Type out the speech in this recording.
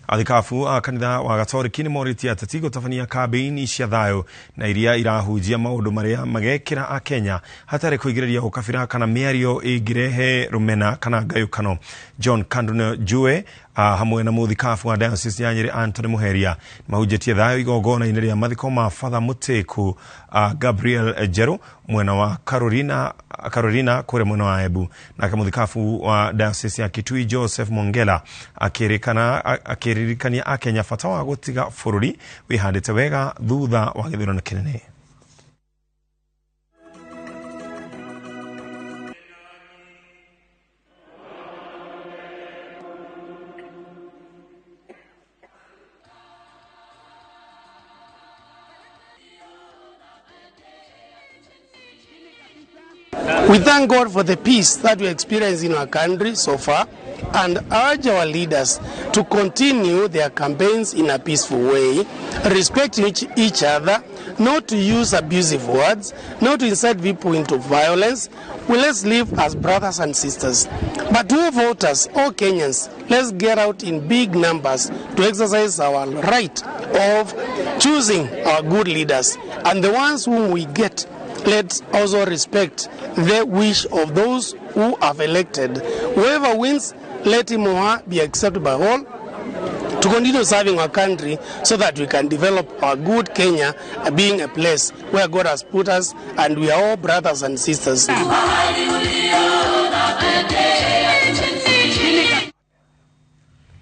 Athikabu a kanitha wa Gatoreki nĩ morĩtie ateti gũtabania kambĩini cia thayũ na iria irahunjia maũndũ marĩa magekĩra a Kenya hatarĩ kũigĩrĩria ũkabira kana mĩario ĩngĩrehe rũmena kana ngayũkano. John Kanduna Jue hamwe na mũthikabu wa Diocese ya Nyeri Anthony Muheria mahunjĩtie thayũ igongona-inĩ rĩa mathiko ma Father Mũtĩku Gabriel Jeru mwena wa Carolina kũrĩa mwena wa Embu. Nake mũthikabu wa Diocese ya Kitui Joseph Mongela akĩririkania a Kenya bata wa gũtiga bũrũri wĩhandĩte wega thutha wa gĩthurano kĩnene. We thank God for the peace that we experience in our country so far and urge our leaders to continue their campaigns in a peaceful way, respecting each other, not to use abusive words, not to incite people into violence. Well, let's live as brothers and sisters. But to voters, all Kenyans, let's get out in big numbers to exercise our right of choosing our good leaders. And the ones whom we get, let's also respect the wish of those who have elected. Whoever wins, let him or her be accepted by all to continue serving our country so that we can develop our good Kenya being a place where God has put us and we are all brothers and sisters.